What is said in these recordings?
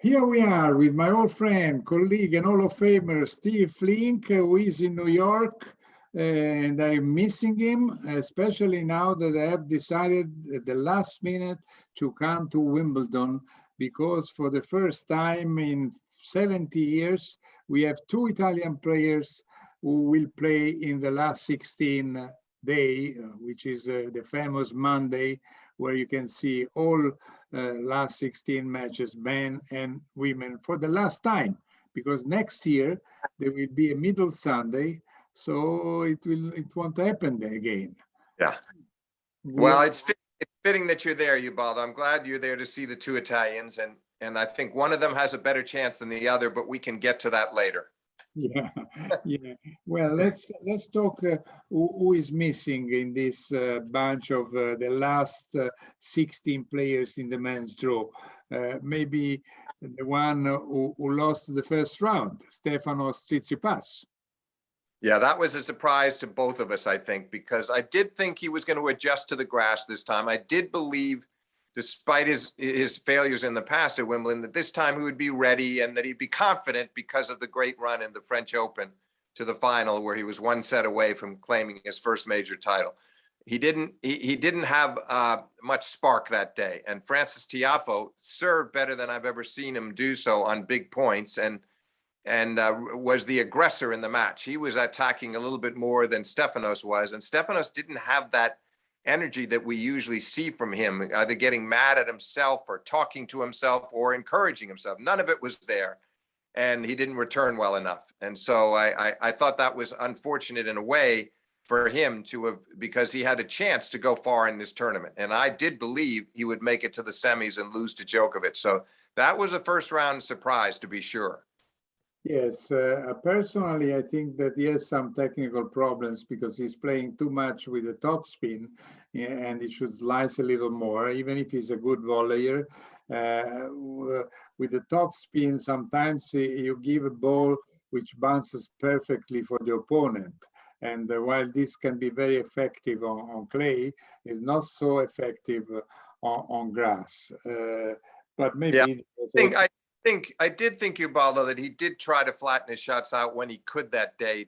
Here we are with my old friend, colleague, and Hall of Famer Steve Flink, who is in New York, and I'm missing him, especially now that I have decided at the last minute to come to Wimbledon, because for the first time in 70 years, we have two Italian players who will play in the last 16 day, which is the famous Monday, where you can see all last 16 matches, men and women, for the last time, because next year there will be a middle Sunday, so it won't happen again. Yeah. Well, it's fitting that you're there, Ubaldo. I'm glad you're there to see the two Italians, and I think one of them has a better chance than the other, but we can get to that later. Yeah, yeah. Well, let's talk who is missing in this bunch of the last 16 players in the men's draw. Maybe the one who lost the first round, Stefanos Tsitsipas. Yeah, that was a surprise to both of us, I think, because I did think he was going to adjust to the grass this time. I did believe, despite his failures in the past at Wimbledon, that this time he would be ready and that he'd be confident because of the great run in the French Open to the final, where he was one set away from claiming his first major title. He didn't have much spark that day, and Francis Tiafoe served better than I've ever seen him do so on big points, and was the aggressor in the match. He was attacking a little bit more than Stefanos was, and Stefanos didn't have that energy that we usually see from him, either getting mad at himself or talking to himself or encouraging himself. None of it was there, and he didn't return well enough. And so I thought that was unfortunate in a way for him to have, because he had a chance to go far in this tournament. And I did believe he would make it to the semis and lose to Djokovic. So that was a first round surprise, to be sure. Yes, personally, I think that he has some technical problems because he's playing too much with the topspin, and he should slice a little more, even if he's a good volleyer. With the topspin, sometimes you give a ball which bounces perfectly for the opponent. And while this can be very effective on clay, it's not so effective on grass. But maybe I did think, Ubaldo, that he did try to flatten his shots out when he could that day,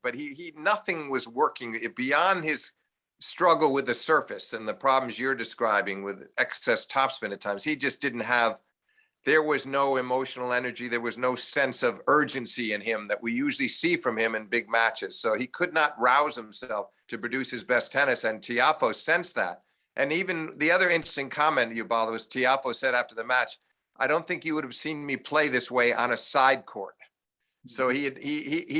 but he nothing was working beyond his struggle with the surface and the problems you're describing with excess topspin at times. He just didn't have. There was no emotional energy. There was no sense of urgency in him that we usually see from him in big matches. So he could not rouse himself to produce his best tennis, and Tiafoe sensed that. And even the other interesting comment, Ubaldo, was Tiafoe said after the match, "I don't think you would have seen me play this way on a side court." So he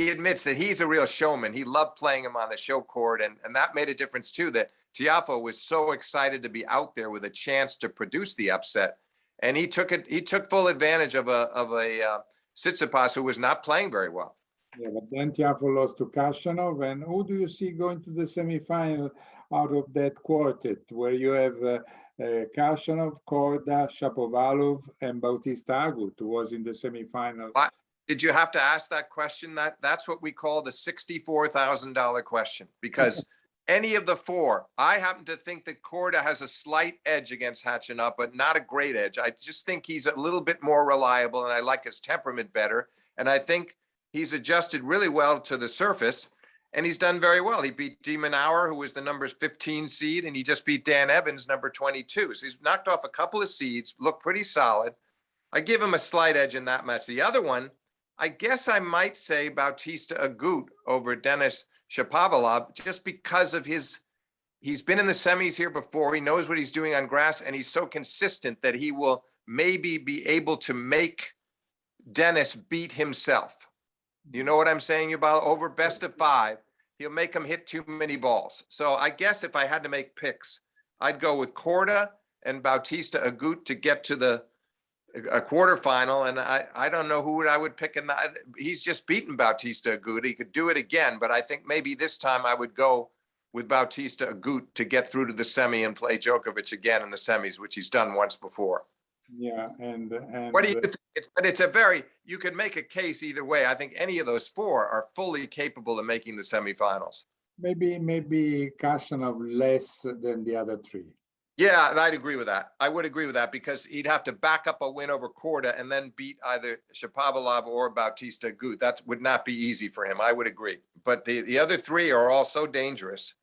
admits that he's a real showman. He loved playing him on a show court, and that made a difference too, that Tiafoe was so excited to be out there with a chance to produce the upset. And he took full advantage of a Tsitsipas who was not playing very well. Yeah, but then Tiafoe lost to Khachanov, and who do you see going to the semifinal out of that quartet, where you have Khachanov, Korda, Shapovalov, and Bautista Agut, who was in the semifinal? Did you have to ask that question? That's what we call the $64,000 question, because any of the four, I happen to think that Korda has a slight edge against Khachanov, but not a great edge. I just think he's a little bit more reliable, and I like his temperament better. And I think he's adjusted really well to the surface, and he's done very well. He beat Demon Hour, who was the number 15 seed, and he just beat Dan Evans, number 22. So he's knocked off a couple of seeds, looked pretty solid. I give him a slight edge in that match. The other one, I guess I might say Bautista Agut over Denis Shapovalov, just because of he's been in the semis here before. He knows what he's doing on grass, and he's so consistent that he will maybe be able to make Dennis beat himself. You know what I'm saying about over best of five? He'll make him hit too many balls. So I guess if I had to make picks, I'd go with Korda and Bautista Agut to get to a quarterfinal. And I don't know who I would pick in that. He's just beaten Bautista Agut. He could do it again, but I think maybe this time I would go with Bautista Agut to get through to the semi and play Djokovic again in the semis, which he's done once before. Yeah, and what do you think? You could make a case either way. I think any of those four are fully capable of making the semifinals. Maybe Khachanov less than the other three. Yeah, I'd agree with that. I would agree with that because he'd have to back up a win over Korda and then beat either Shapovalov or Bautista Agut. That would not be easy for him. I would agree. But the other three are all so dangerous.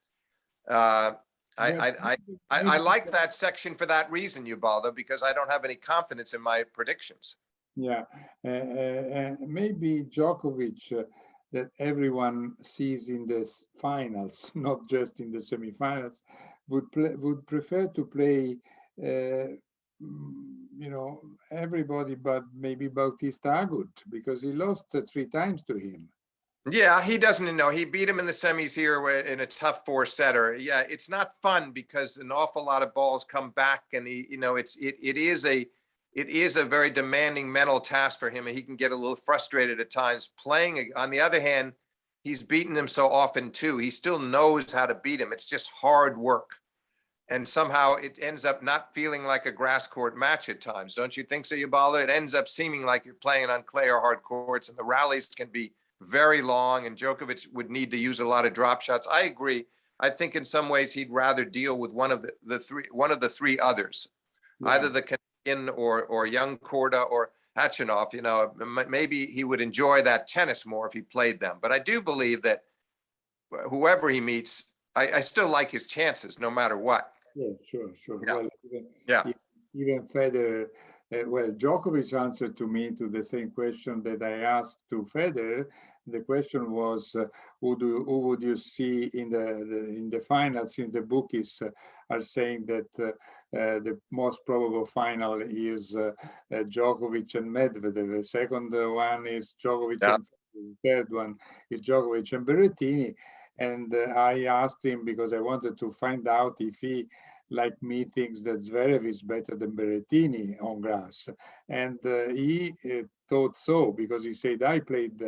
Uh, Well, I like that section for that reason, Ubaldo, because I don't have any confidence in my predictions. yeah, maybe Djokovic, that everyone sees in the finals, not just in the semifinals, would prefer to play, everybody, but maybe Bautista Agut, because he lost 3 times to him. Yeah, he doesn't know. He beat him in the semis here in a tough 4-setter. Yeah, it's not fun because an awful lot of balls come back, and it is a very demanding mental task for him, and he can get a little frustrated at times playing. On the other hand, he's beaten him so often too. He still knows how to beat him. It's just hard work, and somehow it ends up not feeling like a grass court match at times. Don't you think so, Ubaldo? It ends up seeming like you're playing on clay or hard courts, and the rallies can be very long, and Djokovic would need to use a lot of drop shots. I agree. I think in some ways he'd rather deal with one of the three others, either the Canadian or young Korda or Khachanov. Maybe he would enjoy that tennis more if he played them. But I do believe that whoever he meets, I still like his chances no matter what. Yeah, sure. Yeah. Well, Yeah. even Federer, Djokovic answered to me to the same question that I asked to Federer. The question was, who would you see in the final? Since the bookies are saying that the most probable final is Djokovic and Medvedev. The second one is Djokovic and Federer. The third one is Djokovic and Berrettini. And I asked him because I wanted to find out if he, like me, thinks that Zverev is better than Berrettini on grass. And he thought so, because he said, I played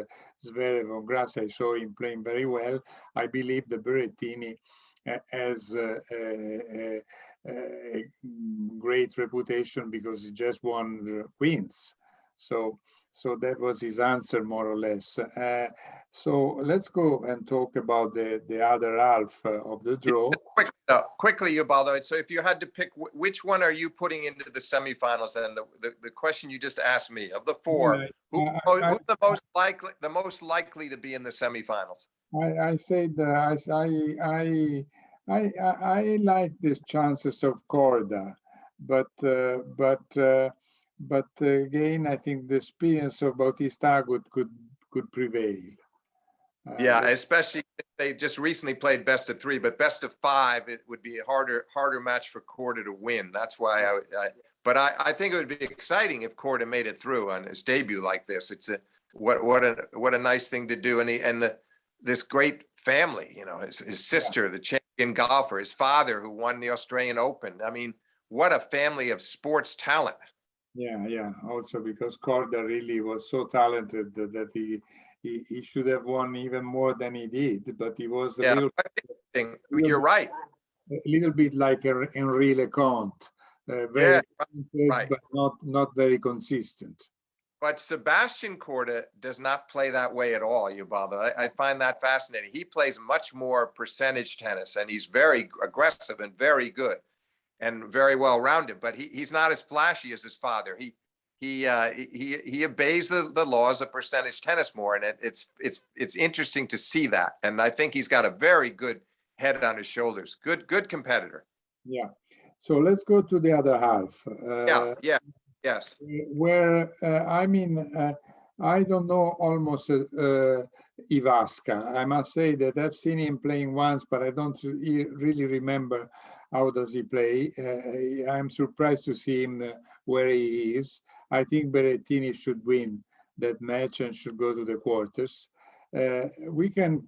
Zverev on grass. I saw him playing very well. I believe that Berrettini has a great reputation because he just won the Queens. So that was his answer, more or less. So let's go and talk about the other half of the draw. Quickly, Ubaldo. So if you had to pick, which one are you putting into the semifinals? And the question you just asked me, of the four, who's the most likely to be in the semifinals? I said I like the chances of Korda, but again, I think the experience of Bautista Agut could prevail. Yeah, especially if they just recently played best of 3, but best of 5, it would be a harder match for Korda to win. That's why I think it would be exciting if Korda made it through on his debut like this. It's what a nice thing to do, and this great family, his sister, the champion golfer, his father who won the Australian Open. I mean, what a family of sports talent. Yeah. Also because Korda really was so talented that he should have won even more than he did, but he was You're right. A little bit like Henri Leconte, very talented, but not very consistent. But Sebastian Korda does not play that way at all, Ubaldo. I find that fascinating. He plays much more percentage tennis, and he's very aggressive and very good and very well rounded. But he's not as flashy as his father. He obeys the laws of percentage tennis more, and it's interesting to see that. And I think he's got a very good head on his shoulders. Good competitor. Yeah. So let's go to the other half. Yes. Where I don't know almost Ivaska. I must say that I've seen him playing once, but I don't really remember how does he play. I'm surprised to see him where he is. I think Berrettini should win that match and should go to the quarters. We can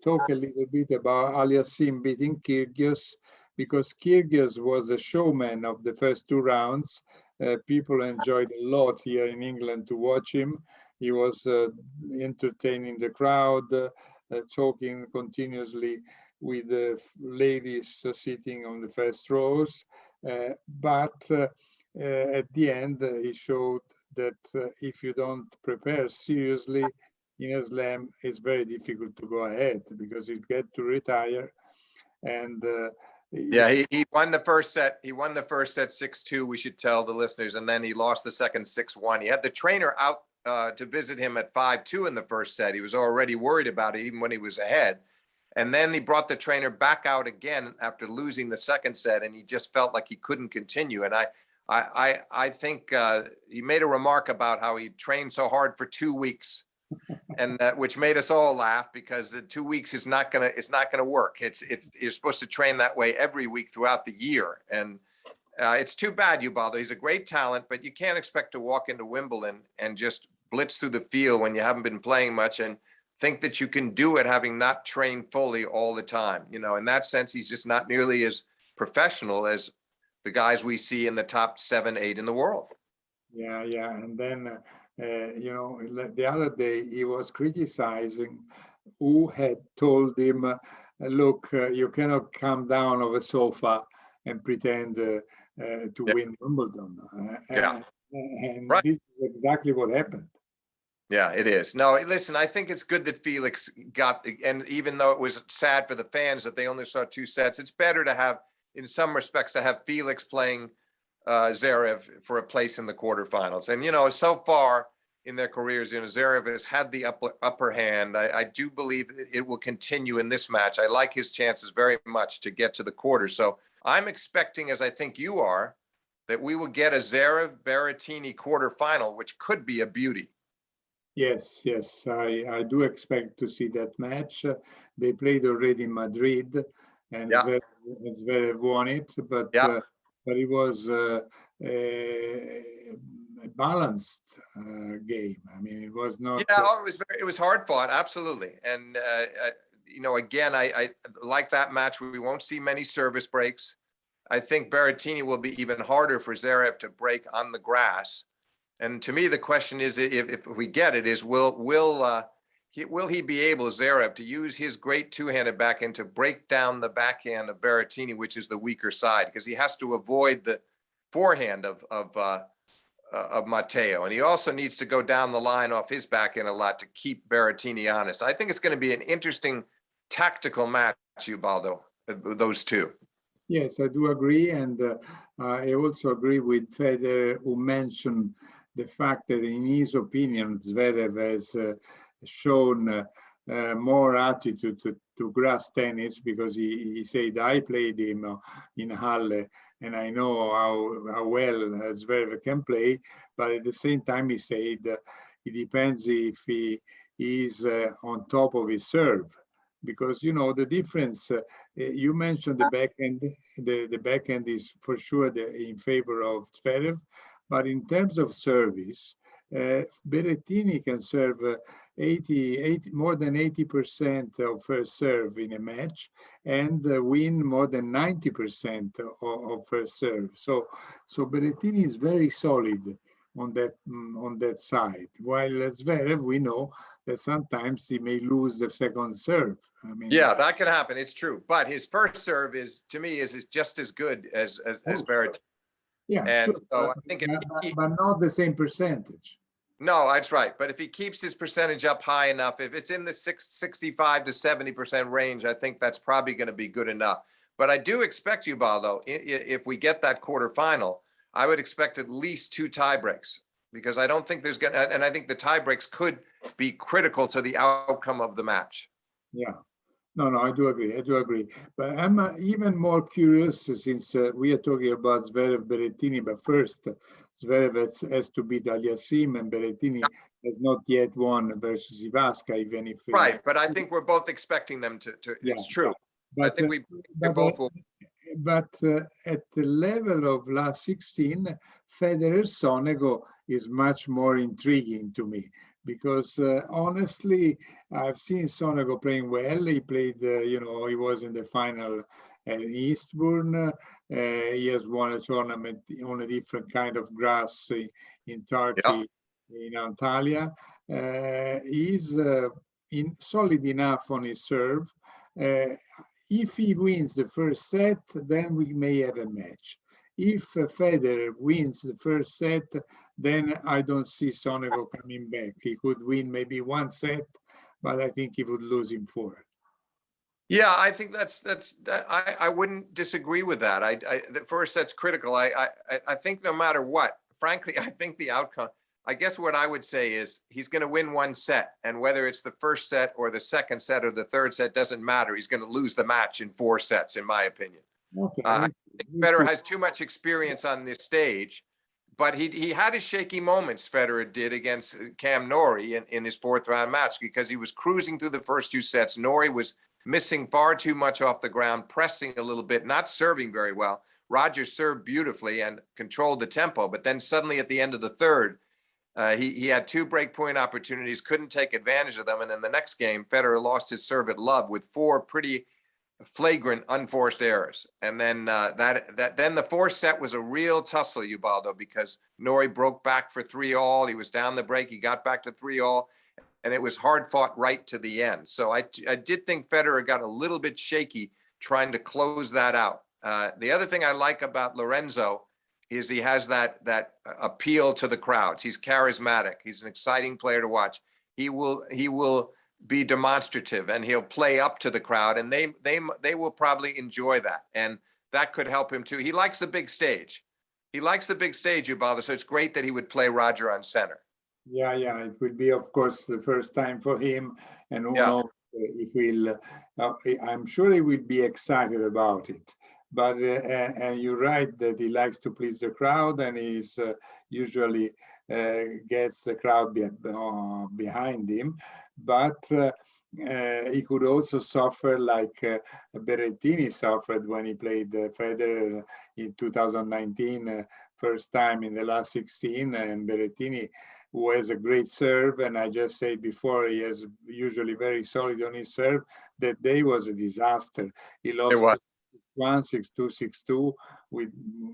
talk a little bit about Aliassim beating Kyrgios, because Kyrgios was a showman of the first 2 rounds. People enjoyed a lot here in England to watch him. He was entertaining the crowd, talking continuously with the ladies sitting on the first rows. But at the end, he showed that if you don't prepare seriously in a slam, it's very difficult to go ahead, because you get to retire. And Yeah, he won the first set. He won the first set 6-2. We should tell the listeners, and then he lost the second 6-1. He had the trainer out to visit him at 5-2 in the first set. He was already worried about it even when he was ahead. And then he brought the trainer back out again after losing the second set, and he just felt like he couldn't continue. And I think he made a remark about how he trained so hard for 2 weeks, and which made us all laugh, because the 2 weeks is not gonna work. You're supposed to train that way every week throughout the year, and it's too bad, Ubaldo. He's a great talent, but you can't expect to walk into Wimbledon and just blitz through the field when you haven't been playing much and think that you can do it having not trained fully all the time. You know, in that sense, he's just not nearly as professional as the guys we see in the top 7, 8 in the world. Yeah, yeah. And then, you know, the other day he was criticizing who had told him, look, you cannot come down off a sofa and pretend to win Wimbledon. And Right. this is exactly what happened. Yeah, it is. No, listen, I think it's good that Felix got, and even though it was sad for the fans that they only saw 2 sets, it's better to have, in some respects, to have Felix playing Zverev for a place in the quarterfinals. And, you know, so far in their careers, you know, Zverev has had the upper hand. I do believe it will continue in this match. I like his chances very much to get to the quarters. So I'm expecting, as I think you are, that we will get a Zverev-Berrettini quarterfinal, which could be a beauty. Yes, yes, I do expect to see that match. They played already in Madrid, and Zverev won it, but it was a balanced game. I mean, it was not. Yeah, it was hard fought, absolutely. And you know, again, I like that match. We won't see many service breaks. I think Berrettini will be even harder for Zverev to break on the grass. And to me, the question is, if we get it, is will he be able, Zverev, to use his great two-handed backhand to break down the backhand of Berrettini, which is the weaker side, because he has to avoid the forehand of Matteo, and he also needs to go down the line off his backhand a lot to keep Berrettini honest. I think it's going to be an interesting tactical match, Ubaldo, those two. Yes, I do agree, and I also agree with Federer, who mentioned the fact that, in his opinion, Zverev has shown more attitude to grass tennis, because he said, I played him in Halle, and I know how well Zverev can play, but at the same time he said it depends if he is on top of his serve. Because, you know, the difference, you mentioned the backhand, the backhand is for sure in favor of Zverev, but in terms of service, Berrettini can serve more than 80% of first serve in a match, and win more than 90% of first serve. So Berrettini is very solid on that side. While Zverev, we know that sometimes he may lose the second serve. I mean, yeah, that can happen. It's true, but his first serve is, to me, is just as good as Berrettini. Yeah, and sure. so I think but not the same percentage. No, that's right. But if he keeps his percentage up high enough, if it's in the 65 to 70% range, I think that's probably going to be good enough. But I do expect you, Ubaldo, if we get that quarterfinal, I would expect at least 2 tie breaks, because I don't think there's going to, and I think the tie breaks could be critical to the outcome of the match. Yeah. No, I do agree. But I'm even more curious, since we are talking about Zverev, Berrettini, but first, Zverev has to beat Aliassime, and Berrettini has not yet won versus Ivaska, even if... Right, but I think we're both expecting them to yeah, it's true. But, I think we both will. But at the level of last 16, Federer Sonego is much more intriguing to me, because honestly, I've seen Sonego playing well. He played, you know, he was in the final at Eastbourne. He has won a tournament on a different kind of grass in Turkey, in Antalya. He's solid enough on his serve. If he wins the first set, then we may have a match. If Federer wins the first set, then I don't see Sonego coming back. He could win maybe 1 set, but I think he would lose in 4. Yeah, I think I wouldn't disagree with that. The first set's critical. I think no matter what, frankly, I think the outcome, I guess what I would say is he's going to win one set, and whether it's the first set or the second set or the third set doesn't matter. He's going to lose the match in 4 sets, in my opinion. Okay, I think Federer has too much experience on this stage, but he had his shaky moments. Federer did against Cam Norrie in his 4th-round match because he was cruising through the first 2 sets. Norrie was missing far too much off the ground, pressing a little bit, not serving very well. Roger served beautifully and controlled the tempo, but then suddenly at the end of the third, he had 2 breakpoint opportunities, couldn't take advantage of them, and in the next game, Federer lost his serve at love with 4 pretty flagrant unforced errors. And then then the 4th set was a real tussle, Ubaldo, because Norrie broke back for 3-all. He was down the break. He got back to 3-all, and it was hard fought right to the end. So I did think Federer got a little bit shaky trying to close that out. The other thing I like about Lorenzo is he has that appeal to the crowds. He's charismatic. He's an exciting player to watch. He will be demonstrative, and he'll play up to the crowd, and they will probably enjoy that, and that could help him too. He likes the big stage. He likes the big stage, Ubaldo. So it's great that he would play Roger on center. Yeah, it will be, of course, the first time for him, and who Yeah. knows if we'll. I'm sure he will be excited about it. But and you're right that he likes to please the crowd, and he's usually gets the crowd behind him. But he could also suffer like Berrettini suffered when he played Federer in 2019, first time in the last 16, and Berrettini, who has a great serve, and I just said before, he is usually very solid on his serve. That day was a disaster. He lost 1, 6-2, 6-2, with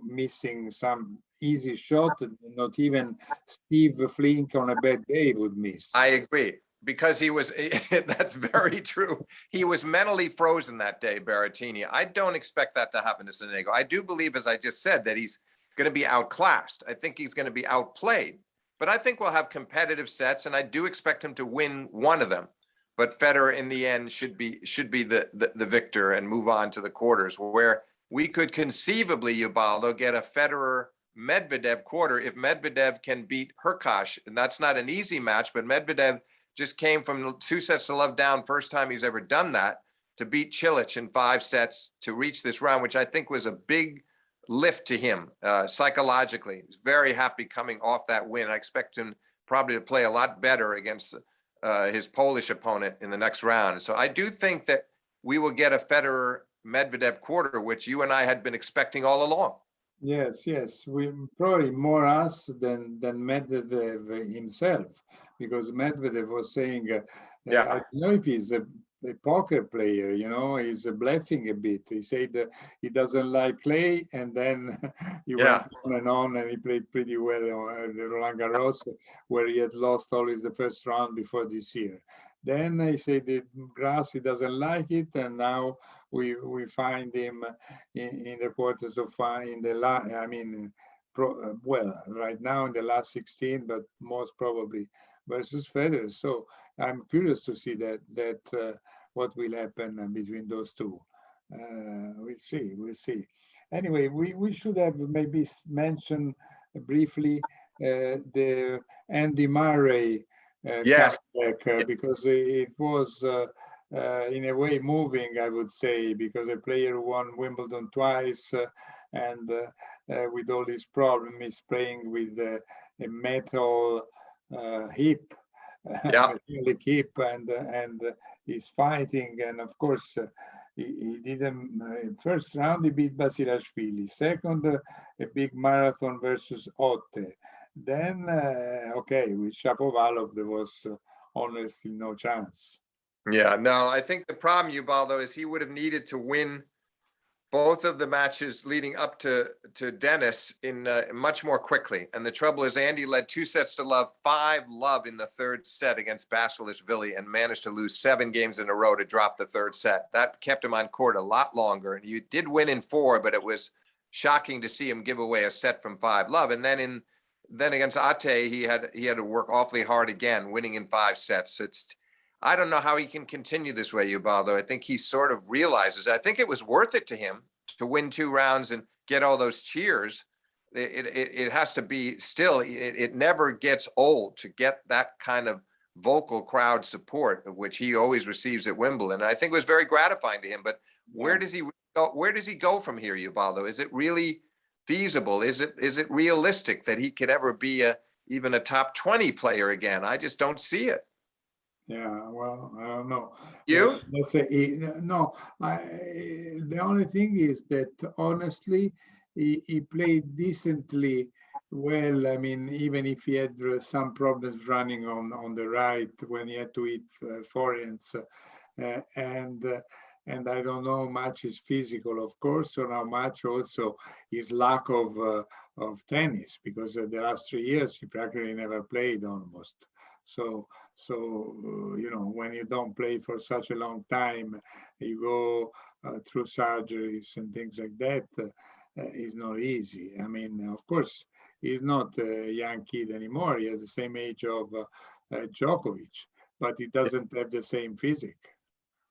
missing some easy shot that not even Steve Flink on a bad day would miss. I agree, because he was, that's very true. He was mentally frozen that day, Berrettini. I don't expect that to happen to Sonego. I do believe, as I just said, that he's going to be outclassed. I think he's going to be outplayed. But I think we'll have competitive sets, and I do expect him to win one of them. But Federer, in the end, should be the victor and move on to the quarters, where we could conceivably, Ubaldo, get a Federer-Medvedev quarter if Medvedev can beat Hurkacz. And that's not an easy match, but Medvedev just came from 2-0 down, first time he's ever done that, to beat Cilic in 5 sets to reach this round, which I think was a big lift to him psychologically. He's very happy coming off that win. I expect him probably to play a lot better against his Polish opponent in the next round. So I do think that we will get a Federer-Medvedev quarter, which you and I had been expecting all along. Yes, we probably more us than Medvedev himself, because Medvedev was saying, I don't know if he's a poker player, he's bluffing a bit. He said that he doesn't like clay, and then he went on, and he played pretty well on the Roland Garros, where he had lost always the first round before this year. Then he said the grass, he doesn't like it, and now we find him in the quarters of in the right now in the last 16, but most probably versus Federer. So I'm curious to see that what will happen between those two. We'll see. Anyway, we should have maybe mentioned briefly the Andy Murray comeback, because it was in a way moving, I would say, because a player won Wimbledon twice, and with all his problems, he's playing with a metal hip, metallic hip, and he's fighting. And of course, he didn't. First round, he beat Basilashvili. Second, a big marathon versus Otte. Then, with Shapovalov, there was honestly no chance. Yeah, no, I think the problem, Ubaldo, is he would have needed to win both of the matches leading up to Dennis in much more quickly. And the trouble is, Andy led 2-0, 5-love in the third set against Basilashvili, and managed to lose 7 games in a row to drop the third set. That kept him on court a lot longer. And he did win in 4, but it was shocking to see him give away a set from 5-love. And then against Ate, he had to work awfully hard again, winning in 5 sets. I don't know how he can continue this way, Ubaldo. I think he sort of realizes, I think it was worth it to him to win 2 rounds and get all those cheers. It has to be still, it never gets old to get that kind of vocal crowd support, of which he always receives at Wimbledon. And I think it was very gratifying to him. But where does he go? Where does he go from here, Ubaldo? Is it really feasible? Is it realistic that he could ever be even a top 20 player again? I just don't see it. Yeah, well, I don't know. You? Let's say no. The only thing is that honestly, he played decently well. I mean, even if he had some problems running on the right when he had to hit forehands, and I don't know how much is physical, of course, or how much also his lack of tennis, because the last 3 years he practically never played almost. So you know, when you don't play for such a long time, you go through surgeries and things like that. It's not easy. I mean, of course, he's not a young kid anymore. He has the same age of Djokovic, but he doesn't have the same physique.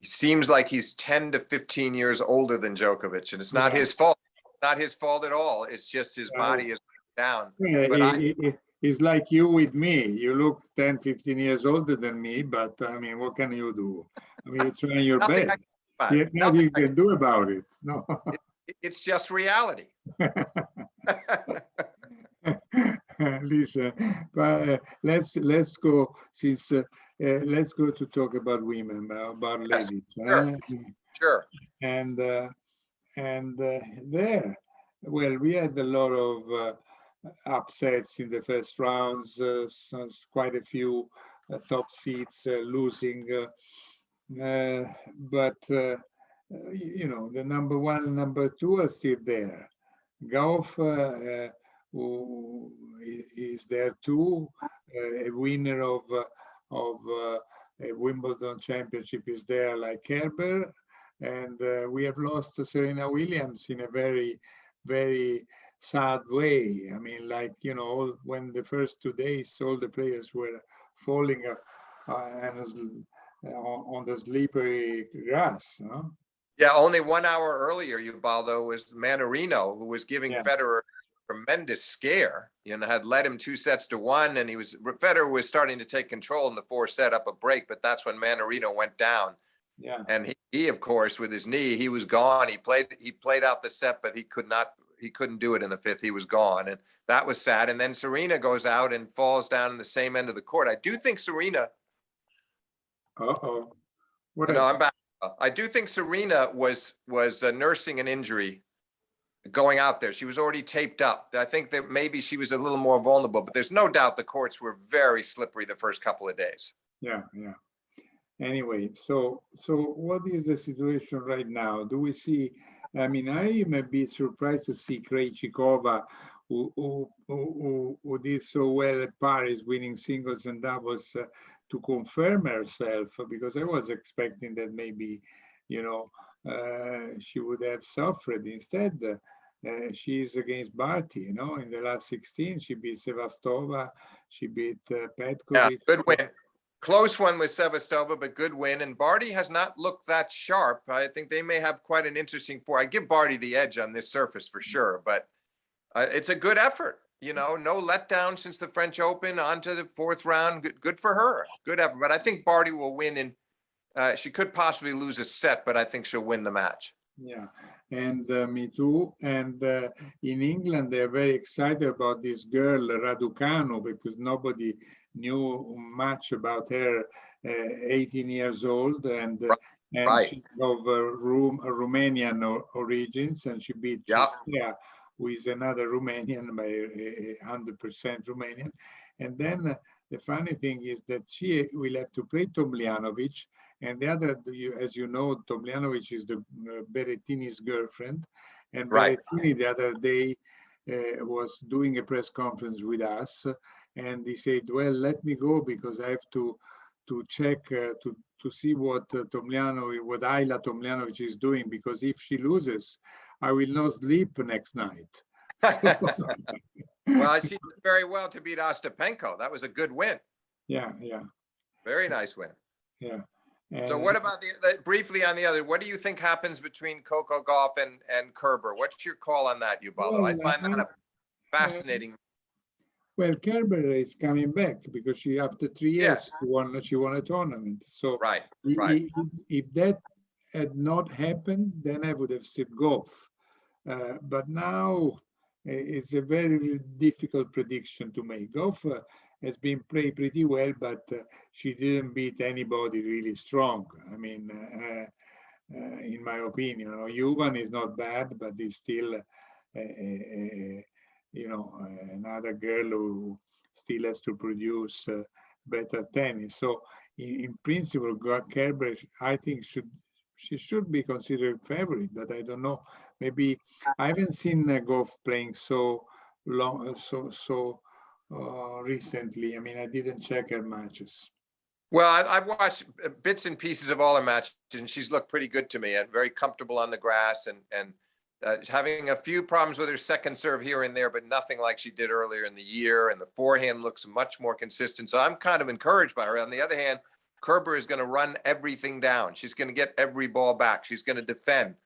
He seems like he's 10 to 15 years older than Djokovic, and it's not his fault. Not his fault at all. It's just his body is down. Yeah, But it's like you with me. You look 10, 15 years older than me, but I mean, what can you do? I mean, you're trying your best. Nothing you can do about it. No. It's just reality. Listen, but let's go since let's go to talk about women, about ladies. Sure. And there, well, we had a lot of upsets in the first rounds, quite a few top seeds losing, but you know, the number 1 and number 2 are still there. Golf, who is there too, a winner of a Wimbledon championship is there, like Kerber, and we have lost Serena Williams in a very, very sad way. I mean, like, you know, when the first 2 days, all the players were falling on the slippery grass. No? Yeah, only 1 hour earlier, Ubaldo, was Manarino, who was giving Federer a tremendous scare. You know, had led him 2 sets to 1, and Federer was starting to take control in the 4th set up a break, but that's when Manarino went down. Yeah. And he of course, with his knee, he was gone. He played out the set, but he couldn't do it in the 5th. He was gone, and that was sad. And then Serena goes out and falls down in the same end of the court. I do think Serena. Uh-oh. No, I'm back. I do think Serena was nursing an injury going out there. She was already taped up. I think that maybe she was a little more vulnerable, but there's no doubt the courts were very slippery the first couple of days. Yeah. Anyway, so what is the situation right now? Do we see? I mean, I may be surprised to see Krejcikova, who did so well at Paris, winning singles and doubles, to confirm herself, because I was expecting that maybe, you know, she would have suffered. Instead, she's against Barty. You know, in the last 16, she beat Sevastova, she beat Petkovic. Yeah, good win. Close one with Sevastova, but good win. And Barty has not looked that sharp. I think they may have quite an interesting I give Barty the edge on this surface for sure, but it's a good effort. You know, no letdown since the French Open, on to the 4th round. Good for her. Good effort. But I think Barty will win she could possibly lose a set, but I think she'll win the match. Yeah, and me too. And in England, they're very excited about this girl, Raducanu, because nobody knew much about her, 18 years old, and she's of Romanian origins, and she beat Chistea, who is another Romanian, by 100% Romanian. And then the funny thing is that she will have to play Tomljanovic, and the other, as you know, Tomljanovic is the Berrettini's girlfriend, and Berrettini the other day was doing a press conference with us, and he said, well, let me go because I have to check to see what Ayla Tomljanovic is doing, because if she loses, I will not sleep next night. Well, she did very well to beat Ostapenko. That was a good win. Yeah. Very nice win. Yeah. So what about briefly on the other, what do you think happens between Coco Gauff and Kerber? What's your call on that, Ubaldo? I find that a fascinating. Well, Kerber is coming back because after 3 years, Yes. she won a tournament. So Right. if that had not happened, then I would have said Gauff. But now it's a very difficult prediction to make. Gauff has been played pretty well, but she didn't beat anybody really strong. I mean, in my opinion, Juvan is not bad, but he's still, another girl who still has to produce better tennis. So in principle, Kerber, I think she should be considered favorite, but I don't know. Maybe I haven't seen Gauff playing so long, recently. I mean, I didn't check her matches. Well, I've watched bits and pieces of all her matches, and she's looked pretty good to me and very comfortable on the grass and having a few problems with her second serve here and there, but nothing like she did earlier in the year. And the forehand looks much more consistent. So I'm kind of encouraged by her. On the other hand, Kerber is going to run everything down. She's going to get every ball back. She's going to defend.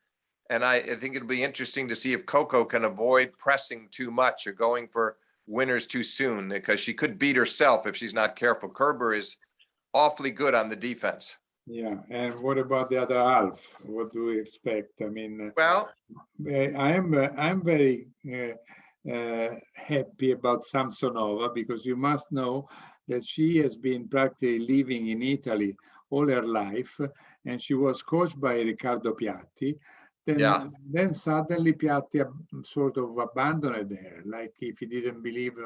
And I think it'll be interesting to see if Coco can avoid pressing too much or going for winners too soon, because she could beat herself if she's not careful. Kerber is awfully good on the defense. Yeah, and what about the other half? What do we expect? I mean, well, I'm very happy about Samsonova, because you must know that she has been practically living in Italy all her life, and she was coached by Riccardo Piatti. Then suddenly Piatti sort of abandoned her, like if he didn't believe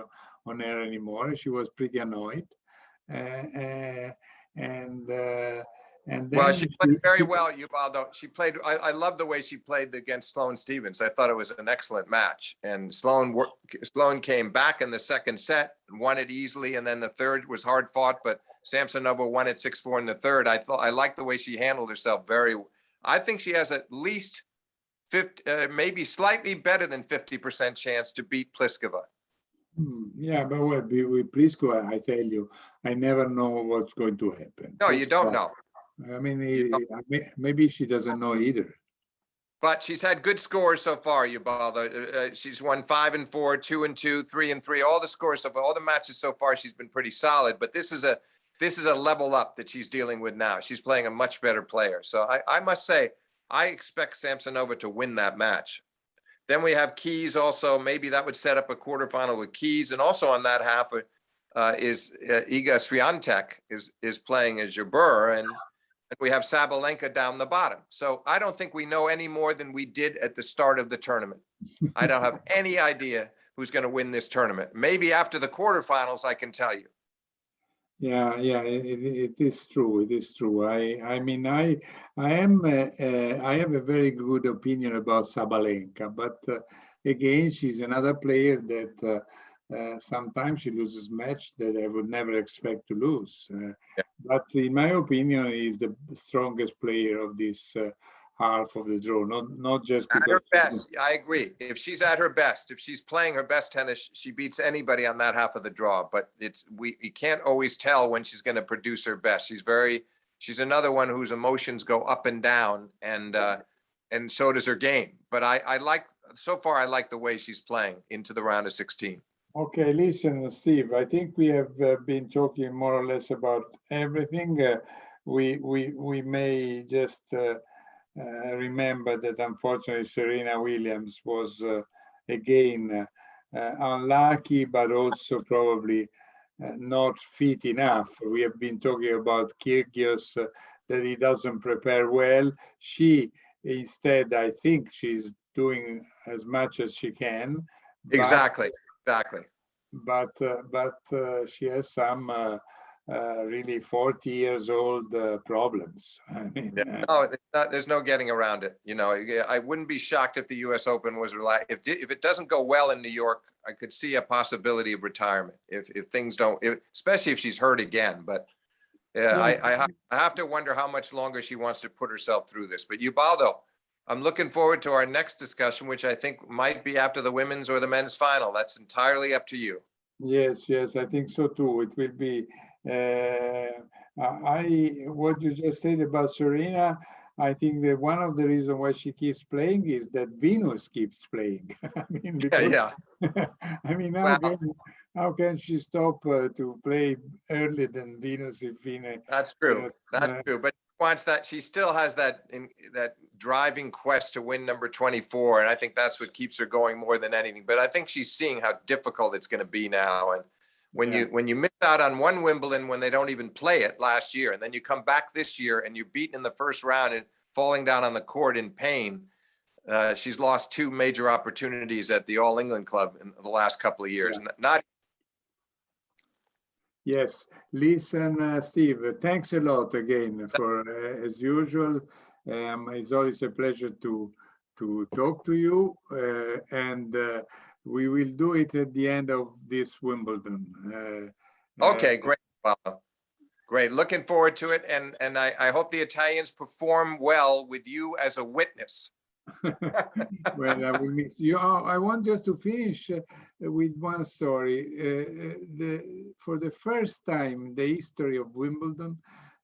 on her anymore. She was pretty annoyed. And then she played very well, Ubaldo. She played. I love the way she played against Sloane Stephens. I thought it was an excellent match. And Sloane came back in the second set and won it easily. And then the third was hard fought, but Samsonova won it 6-4 in the third. I liked the way she handled herself very. I think she has at least 50, maybe slightly better than 50% chance to beat Pliskova. Yeah, but with Pliskova, I tell you, I never know what's going to happen. No, you don't know. I mean, maybe she doesn't know either. But she's had good scores so far, Ubaldo. She's won 5-4, 2-2, 3-3. All the scores so far, all the matches so far, she's been pretty solid. But this is a level up that she's dealing with now. She's playing a much better player. So I must say, I expect Samsonova to win that match. Then we have Keys also. Maybe that would set up a quarterfinal with Keys. And also on that half is Iga Swiatek is playing as Jabeur, and we have Sabalenka down the bottom. So I don't think we know any more than we did at the start of the tournament. I don't have any idea who's going to win this tournament. Maybe after the quarterfinals, I can tell you. Yeah, it is true. It is true. I mean, I have a very good opinion about Sabalenka, but again, she's another player that sometimes she loses match that I would never expect to lose. But in my opinion, is the strongest player of this half of the draw. Not just at her best. I agree. If she's at her best, if she's playing her best tennis, she beats anybody on that half of the draw. But we can't always tell when she's going to produce her best. She's another one whose emotions go up and down, and so does her game. But I like the way she's playing into the round of 16. Okay, listen, Steve, I think we have been talking more or less about everything. We may just remember that unfortunately Serena Williams was again unlucky, but also probably not fit enough. We have been talking about Kyrgios, that he doesn't prepare well. She instead, I think she's doing as much as she can. Exactly. But she has some really 40 years old problems. I mean, no, there's no getting around it. You know, I wouldn't be shocked if the U.S. Open was if it doesn't go well in New York. I could see a possibility of retirement if things don't, especially if she's hurt again. But I have to wonder how much longer she wants to put herself through this. But Ubaldo, I'm looking forward to our next discussion, which I think might be after the women's or the men's final. That's entirely up to you. Yes, I think so too. It will be What you just said about Serena, I think that one of the reasons why she keeps playing is that Venus keeps playing. I mean, because Yeah. I mean, Wow. how can she stop to play earlier than Venus if in a, That's true. That's uh, true. But she wants that. She still has that that driving quest to win number 24, and I think that's what keeps her going more than anything. But I think she's seeing how difficult it's going to be now. And when you miss out on one Wimbledon when they don't even play it last year, and then you come back this year and you're beaten in the first round and falling down on the court in pain. She's lost two major opportunities at the All England Club in the last couple of years. Not Yes, listen, Steve, thanks a lot again for, as usual. It's always a pleasure to talk to you, and we will do it at the end of this Wimbledon. okay, great. Well, great. Looking forward to it, and I hope the Italians perform well with you as a witness. Well, I will miss you. I want just to finish with one story. For the first time in the history of Wimbledon,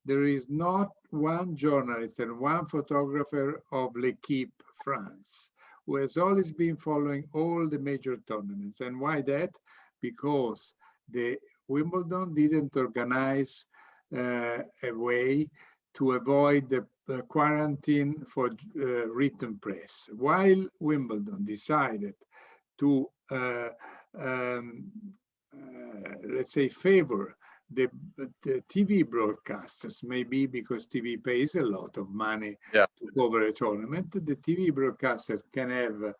there is not one journalist and one photographer of L'Equipe France who has always been following all the major tournaments. And why that? Because the Wimbledon didn't organize a way to avoid the quarantine for written press, while Wimbledon decided to, let's say, favor the TV broadcasters, maybe because TV pays a lot of money to cover a tournament. The TV broadcaster can have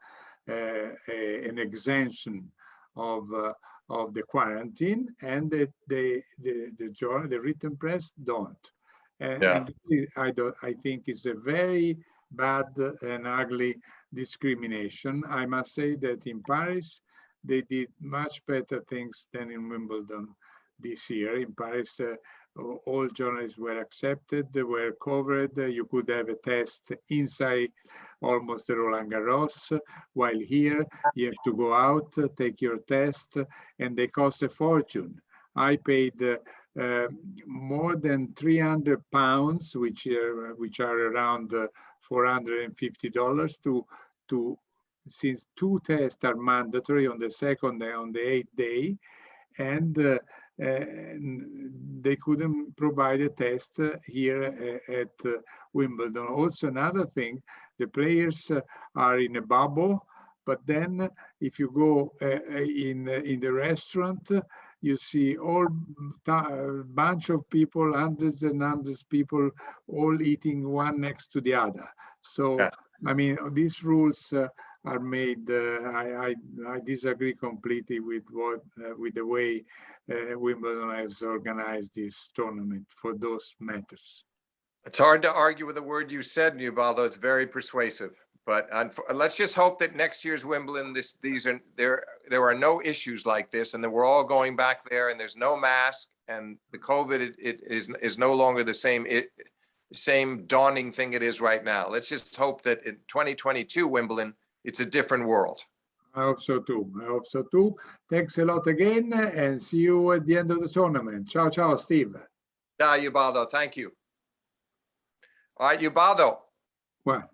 an exemption of the quarantine, and the written press don't. And I think it's a very bad and ugly discrimination. I must say that in Paris, they did much better things than in Wimbledon this year. In Paris, all journalists were accepted, they were covered. You could have a test inside almost the Roland Garros, while here you have to go out, take your test, and they cost a fortune. I paid more than 300 pounds, which are around $450 since two tests are mandatory on the second and on the 8th day, and they couldn't provide a test here at Wimbledon. Also, another thing, the players are in a bubble, but then if you go in the restaurant, you see all bunch of people, hundreds and hundreds of people, all eating one next to the other. So, I mean, these rules are made. I disagree completely with the way Wimbledon has organized this tournament for those matters. It's hard to argue with the word you said, Ubaldo. It's very persuasive. But let's just hope that next year's Wimbledon, there are no issues like this, and that we're all going back there, and there's no mask, and the COVID is no longer the same daunting thing it is right now. Let's just hope that in 2022 Wimbledon, it's a different world. I hope so too. I hope so too. Thanks a lot again, and see you at the end of the tournament. Ciao, ciao, Steve. Ubaldo, thank you. All right, Ubaldo. What?